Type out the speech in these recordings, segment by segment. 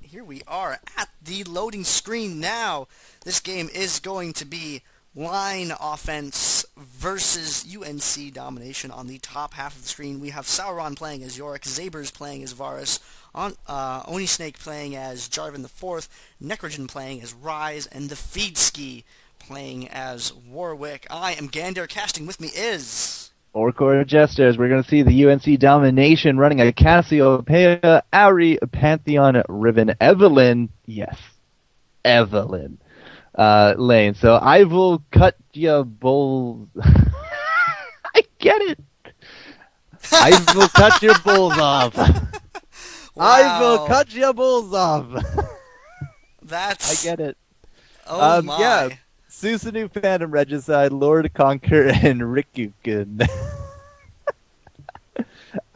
here we are at the loading screen now. This game is going to be line offense versus UNC Domination. On the top half of the screen, we have Sauron playing as Yorick, ZaberZ playing as Varus, onisnake playing as Jarvan IV, Nekrogen playing as Ryze, and TheFeedski playing as Warwick. I am Gandair. Casting with me is... FourCourtJester. We're going to see the UNC Domination running a Cassiopeia, Ahri, Pantheon, Riven, Evelyn lane. So IvilKutyabolzov. I get it. IvilKutyabolzov. Wow. IvilKutyabolzov. That's... I get it. Oh my. Yeah. Susanoo, PhantomRegicide, Lord Conquer, and Rikukun.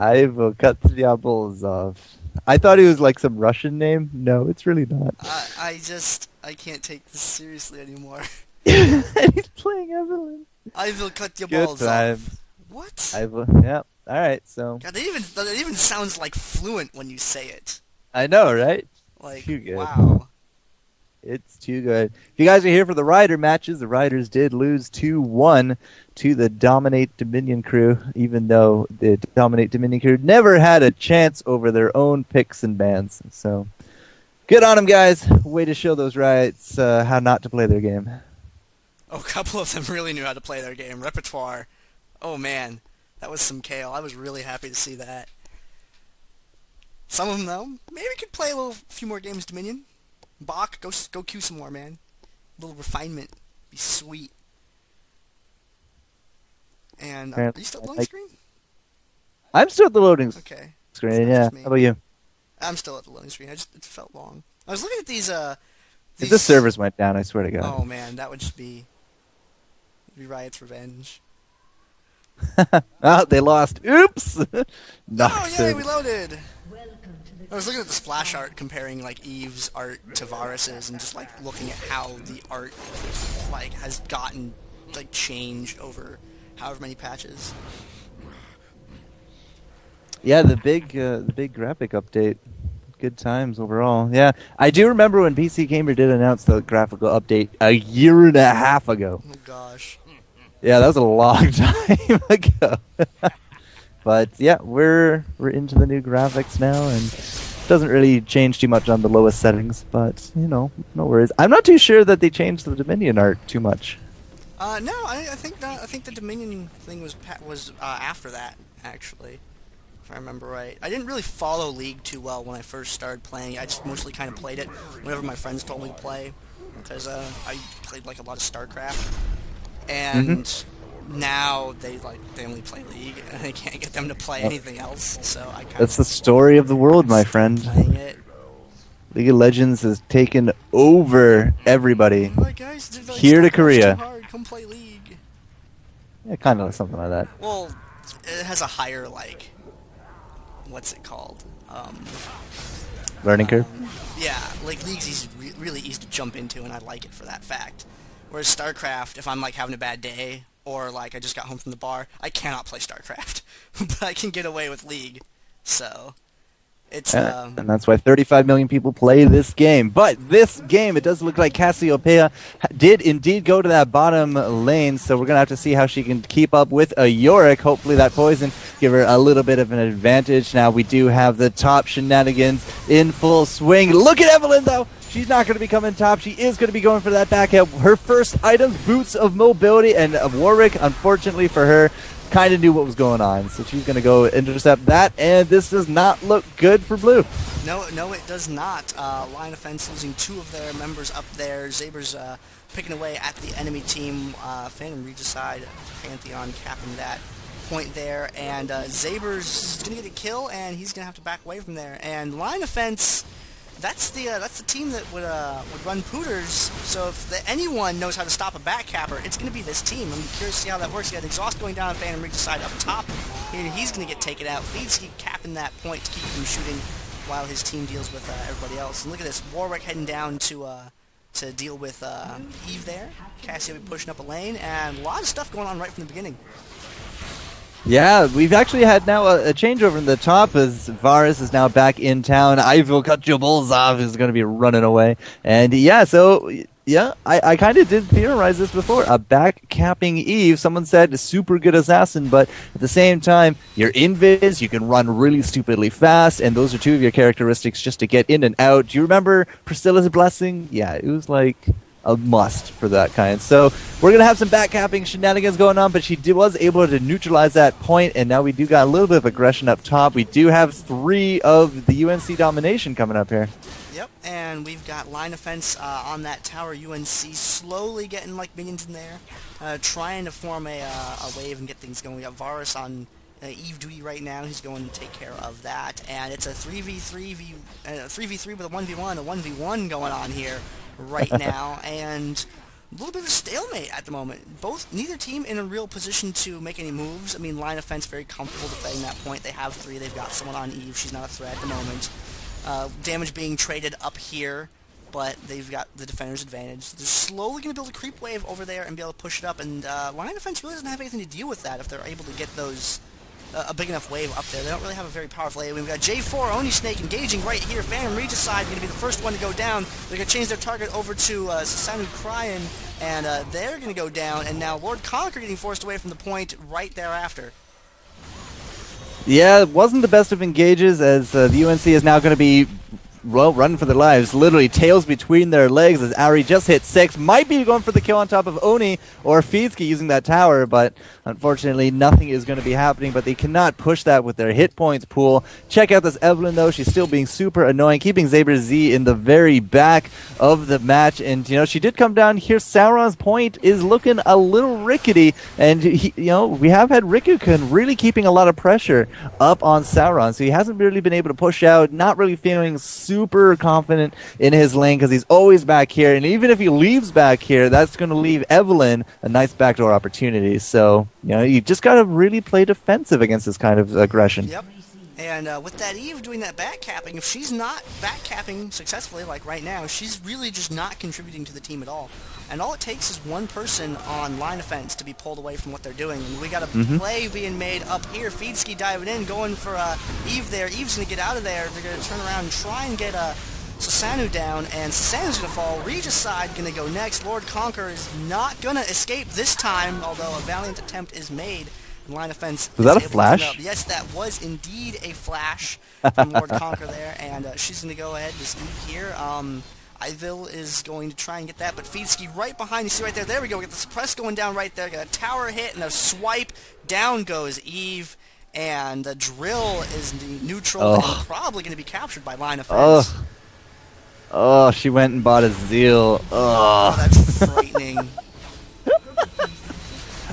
IvilKutyabolzov. I thought he was like some Russian name. No, it's really not. I can't take this seriously anymore. He's playing Evelyn. IvilKutyabolzov. What? Yeah. All right. So. God, that even sounds like fluent when you say it. I know, right? Like, too good. Wow. It's too good. If you guys are here for the Rider matches, the Riders did lose 2-1 to the DominateDominion crew, even though the DominateDominion crew never had a chance over their own picks and bans. So, good on them, guys. Way to show those Riots how not to play their game. Oh, a couple of them really knew how to play their game. Repertoire. Oh, man. That was some kale. I was really happy to see that. Some of them, though, maybe could play a few more games Dominion. Bach, go queue some more, man. A little refinement. Be sweet. And, are you still at the loading screen? I'm still at the loading Okay. screen, yeah. How about you? I'm still at the loading screen. It felt long. I was looking at these, If the servers went down, I swear to God. Oh, man, that would just be Riot's revenge. Oh, they lost. Oops! Oh, yeah, we loaded! I was looking at the splash art comparing like Eve's art to Varus's and just like looking at how the art like has gotten like changed over however many patches. Yeah, the big graphic update. Good times overall. Yeah, I do remember when PC Gamer did announce the graphical update a year and a half ago. Oh gosh. Yeah, that was a long time ago. But yeah, we're into the new graphics now, and it doesn't really change too much on the lowest settings. But you know, no worries. I'm not too sure that they changed the Dominion art too much. No, I think the Dominion thing was after that actually, if I remember right. I didn't really follow League too well when I first started playing. I just mostly kind of played it whenever my friends told me to play, because I played like a lot of StarCraft, and. Now they only play League, and I can't get them to play anything else. So that's the story of the world, my friend. Playing it. League of Legends has taken over everybody. Like, guys, here to Korea. Too hard. Come play League. Yeah, kind of something like that. Well, it has a higher what's it called? Learning curve. Yeah, like League's really easy to jump into, and I like it for that fact. Whereas StarCraft, if I'm like having a bad day, or like I just got home from the bar, I cannot play StarCraft, but I can get away with League. So it's and that's why 35 million people play this game. But this game, it does look like Cassiopeia did indeed go to that bottom lane, so we're gonna have to see how she can keep up with a Yorick. Hopefully that poison give her a little bit of an advantage. Now we do have the top shenanigans in full swing. Look at Evelyn though. She's not going to be coming top. She is going to be going for that backhand. Her first items, boots of mobility, and Warwick, unfortunately for her, kind of knew what was going on. So she's going to go intercept that, and this does not look good for blue. No, it does not. Line offense losing 2 of their members up there. ZaberZ picking away at the enemy team. PhantomRegicide, Pantheon capping that point there, and ZaberZ is going to get a kill, and he's going to have to back away from there. And line offense... That's the team that would run Pooters. So if anyone knows how to stop a backcapper, it's going to be this team. I'm curious to see how that works. You got Exhaust going down on PhantomRegicide up top. He's going to get taken out. TheFeedski capping that point to keep him shooting while his team deals with everybody else. And look at this, Warwick heading down to deal with Eve there. Cassiopeia pushing up a lane, and a lot of stuff going on right from the beginning. Yeah, we've actually had now a changeover in the top as Varus is now back in town. IvilKutyabolzov is going to be running away. And yeah, so yeah, I kind of did theorize this before. A back-capping Eve, someone said, a super good assassin, but at the same time, you're invis, you can run really stupidly fast, and those are two of your characteristics just to get in and out. Do you remember Priscilla's Blessing? Yeah, it was like a must for that kind. So we're going to have some back-capping shenanigans going on, but she was able to neutralize that point, and now we do got a little bit of aggression up top. We do have 3 of the UNC Domination coming up here. Yep, and we've got line offense on that tower. UNC slowly getting like minions in there, trying to form a wave and get things going. We got Varus on Eve duty right now. He's going to take care of that, and it's a 3v3 with a 1v1, a 1v1 going on here right now, and a little bit of a stalemate at the moment. Neither team in a real position to make any moves. I mean, line offense very comfortable defending that point. They have 3. They've got someone on Eve. She's not a threat at the moment. Damage being traded up here, but they've got the defender's advantage. They're slowly going to build a creep wave over there and be able to push it up, and line defense really doesn't have anything to deal with that if they're able to get those a big enough wave up there. They don't really have a very powerful AoE. We've got J4 onisnake engaging right here. PhantomRegicide going to be the first one to go down. They're going to change their target over to Susanoo Cryin, and they're going to go down, and now Lord Conquer getting forced away from the point right thereafter. Yeah, it wasn't the best of engages as the UNC is now going to be, well, running for their lives. Literally tails between their legs as Ahri just hit 6. Might be going for the kill on top of Oni or TheFeedski using that tower, but unfortunately nothing is going to be happening. But they cannot push that with their hit points pool. Check out this Evelynn though. She's still being super annoying, keeping ZaberZ in the very back of the match. And, you know, she did come down here. Sauron's point is looking a little rickety. And, we have had Rikukun really keeping a lot of pressure up on Sauron. So he hasn't really been able to push out, not really feeling super confident in his lane because he's always back here, and even if he leaves back here, that's going to leave Evelynn a nice backdoor opportunity. So, you just got to really play defensive against this kind of aggression. Yep. And with that Eve doing that backcapping, if she's not backcapping successfully like right now, she's really just not contributing to the team at all. And all it takes is one person on line offense to be pulled away from what they're doing. And we got a play being made up here. TheFeedski diving in, going for Eve there. Eve's going to get out of there. They're going to turn around and try and get Susanoo down, and Susanoo's going to fall. Regicide going to go next. Lord Conquer is not going to escape this time, although a valiant attempt is made. Line offense. Was that a flash? Yes, that was indeed a flash from Lord Conquer there, and she's going to go ahead to Eve here. Ivil is going to try and get that, but TheFeedski right behind. You see right there. There we go. We got the suppress going down right there. Got a tower hit and a swipe. Down goes Eve, and the drill is neutral and probably going to be captured by line offense. Oh, she went and bought a Zeal. Oh, that's frightening.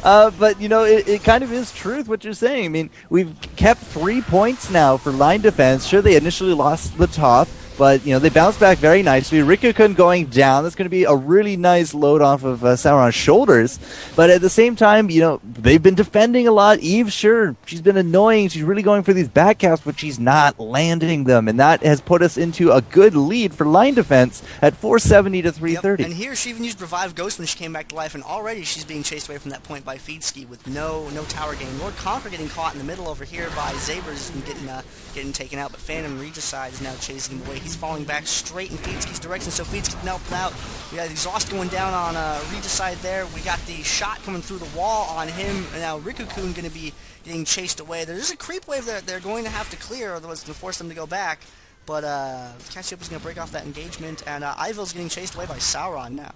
But, it kind of is truth what you're saying. I mean, we've kept 3 points now for line defense. Sure, they initially lost the top, but, they bounced back very nicely. Rikukun going down. That's going to be a really nice load off of Sauron's shoulders. But at the same time, they've been defending a lot. Eve, sure, she's been annoying. She's really going for these backcaps, but she's not landing them. And that has put us into a good lead for line defense at 470 to 330. Yep. And here she even used Revive+Ghost when she came back to life, and already she's being chased away from that point by TheFeedski with no tower gain. Lord Conquer getting caught in the middle over here by ZaberZ and getting taken out, but PhantomRegicide is now chasing him away. He's falling back straight in TheFeedski's direction, so TheFeedski can help him out. We got Exhaust going down on Regicide there. We got the shot coming through the wall on him, and now Rikukun going to be getting chased away. There's a creep wave that they're going to have to clear, otherwise it's going to force them to go back. But Cassiopeia's going to break off that engagement, and Ivil's getting chased away by Sauron now.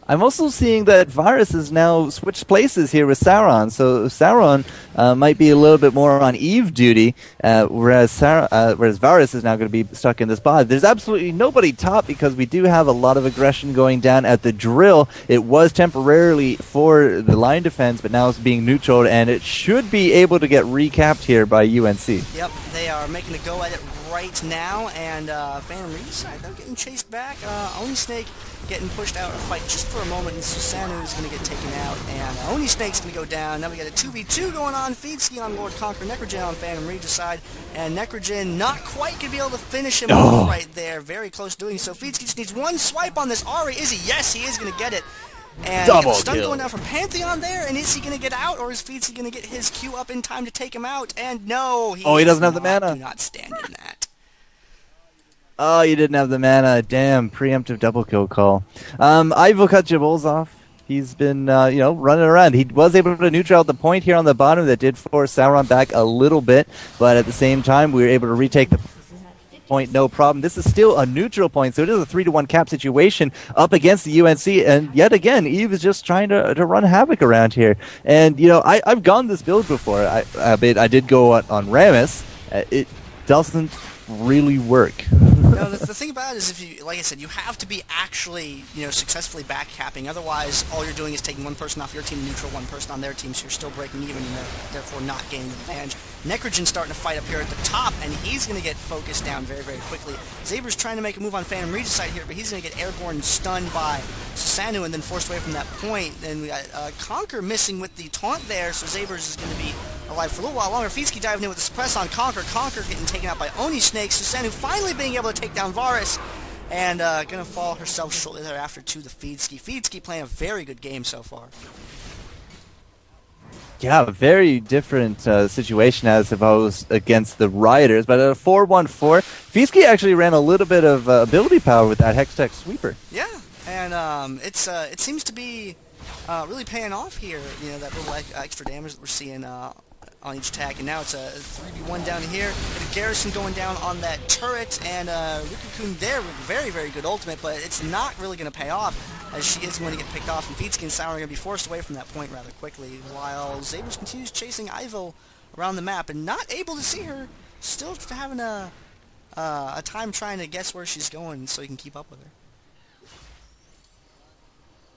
I'm also seeing that Varus has now switched places here with Sauron, so Sauron might be a little bit more on Eve duty, whereas Varus is now going to be stuck in this pod. There's absolutely nobody top because we do have a lot of aggression going down at the drill. It was temporarily for the line defense, but now it's being neutraled, and it should be able to get recapped here by UNC. Yep, they are making a go at it right now, and PhantomRegicide, they're getting chased back. onisnake getting pushed out of the fight just for a moment, and Susanoo is going to get taken out, and onisnake's going to go down. Now we got a 2v2 going on. TheFeedski on Lord Conquer, Nekrogen on PhantomRegicide, and Nekrogen not quite going to be able to finish him off right there. Very close doing so. TheFeedski just needs one swipe on this Ahri. Is he? Yes, he is going to get it. And double stun kill going down from Pantheon there, and is he going to get out, or is Feedski going to get his Q up in time to take him out? And no, he doesn't have the mana. Do not stand in that. Oh, you didn't have the mana. Damn, preemptive double kill call. IvilKutyabolzov, he's been, running around. He was able to neutral out the point here on the bottom that did force Sauron back a little bit, but at the same time, we were able to retake the point, no problem. This is still a neutral point, so it is a 3-1 cap situation up against the UNC, and yet again, Eve is just trying to run havoc around here. And, I've gone this build before. I did go on Rammus. It doesn't really work. No, the thing about it is, if you, like I said, you have to be actually, successfully backcapping. Otherwise, all you're doing is taking one person off your team, neutral one person on their team, so you're still breaking even and therefore not gaining the advantage. Nekrogen's starting to fight up here at the top, and he's going to get focused down very, very quickly. ZaberZ trying to make a move on PhantomRegicide here, but he's going to get airborne stunned by Susanoo and then forced away from that point. Then we got Conquer missing with the taunt there, so ZaberZ is going to be alive for a little while longer. Feedski diving in with the suppress on Conquer. Conquer getting taken out by onisnake. Susanoo finally being able to take down Varus, and going to fall herself shortly thereafter to the Feedski. Feedski playing a very good game so far. Yeah, a very different situation as if I was against the Rioters, but at a 4-1-4, Feedski actually ran a little bit of ability power with that Hextech Sweeper. Yeah, and it seems to be really paying off here, that little extra damage that we're seeing on each attack, and now it's a 3v1 down here. Garrison going down on that turret, and Rikukun there with very, very good ultimate, but it's not really going to pay off, as she is going to get picked off, and Feedski and Sauron are going to be forced away from that point rather quickly, while ZaberZ continues chasing Ivil around the map, and not able to see her, still having a time trying to guess where she's going so he can keep up with her.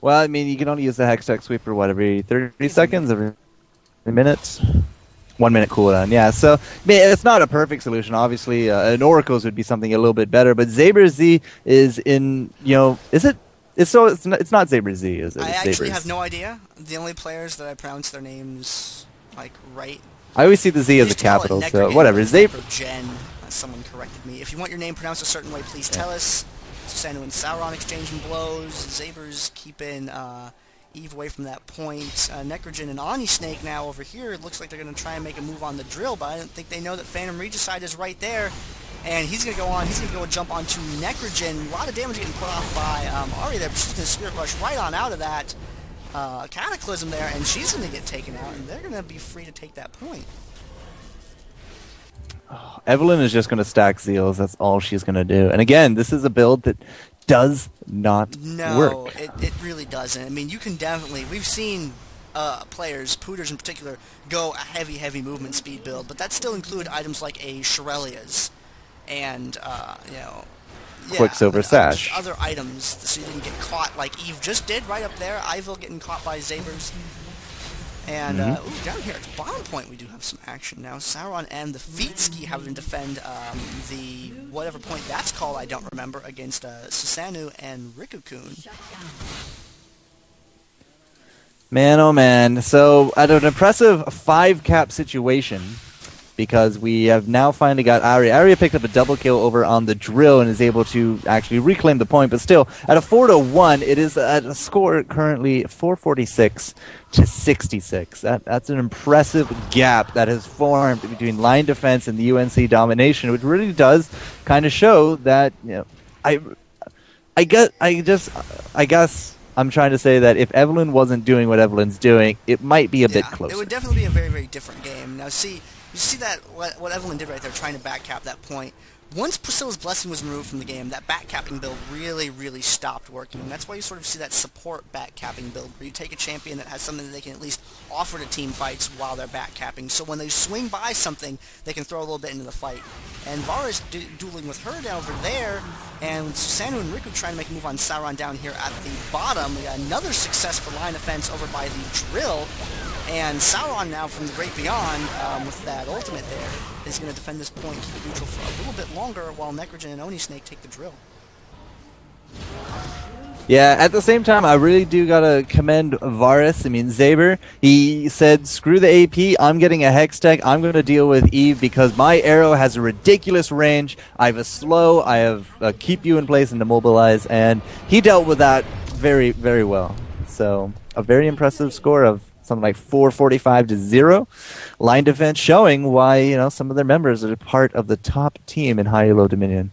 Well, I mean, you can only use the Hextech Sweeper, every 30 seconds, every minute? 1 minute cooldown, yeah. So, I mean, it's not a perfect solution. Obviously, an Oracle's would be something a little bit better, but ZaberZ is in, is it? It's not ZaberZ, is it? I actually have no idea. The only players that I pronounce their names, right. I always see the Z as a capital, so whatever. Nekrogen, someone corrected me. If you want your name pronounced a certain way, please tell us. Susanoo and Sauron exchanging blows. ZaberZ keeping Eve away from that point. Nekrogen and onisnake now over here. It looks like they're going to try and make a move on the drill, but I don't think they know that PhantomRegicide is right there. And he's going to go on. He's going to go and jump onto Nekrogen. A lot of damage getting put off by Ahri there, but she's going to Spirit Rush right on out of that Cataclysm there, and she's going to get taken out, and they're going to be free to take that point. Oh, Evelyn is just going to stack Zeals. That's all she's going to do. And again, this is a build that does not work. No, it really doesn't. I mean, you can definitely... We've seen players, Pooters in particular, go a heavy movement speed build, but that still include items like a Shirelia's and, Quicksilver Sash. Other items, so you didn't get caught like Eve just did right up there. Ivil getting caught by ZaberZ. And down here at the bottom point, we do have some action now. Sauron and the TheFeedski having to defend the whatever point that's called, I don't remember, against Susanoo and Rikukun. Man, oh man. So, at an impressive 5-cap situation, because we have now finally got Ahri. Ahri picked up a double kill over on the drill and is able to actually reclaim the point, but still, at a 4-1, it is at a score currently 446 to 66. That's an impressive gap that has formed between line defense and the UNC domination, which really does kind of show that, I guess I'm trying to say that if Evelyn wasn't doing what Evelyn's doing, it might be a bit closer. It would definitely be a very, very different game. Now, you see that what Evelyn did right there, trying to backcap that point. Once Priscilla's Blessing was removed from the game, that backcapping build really stopped working. And that's why you sort of see that support backcapping build, where you take a champion that has something that they can at least offer to team fights while they're backcapping. So when they swing by something, they can throw a little bit into the fight. And Varus dueling with her down over there, and Susanoo and Riku trying to make a move on Sauron down here at the bottom. We got another successful line offense over by the drill. And Sauron now from the Great Beyond, with that ultimate there, is going to defend this point, keep it neutral for a little bit longer, while Nekrogen and onisnake take the drill. Yeah, at the same time, I really do gotta commend Varus. I mean, Zaber, he said, screw the AP, I'm getting a Hextech, I'm gonna deal with Eve because my arrow has a ridiculous range, I have a slow, I have a keep you in place and immobilize, and he dealt with that very well. So a very impressive score of something like 445-0. Line defense showing why, some of their members are part of the top team in high-elo Dominion.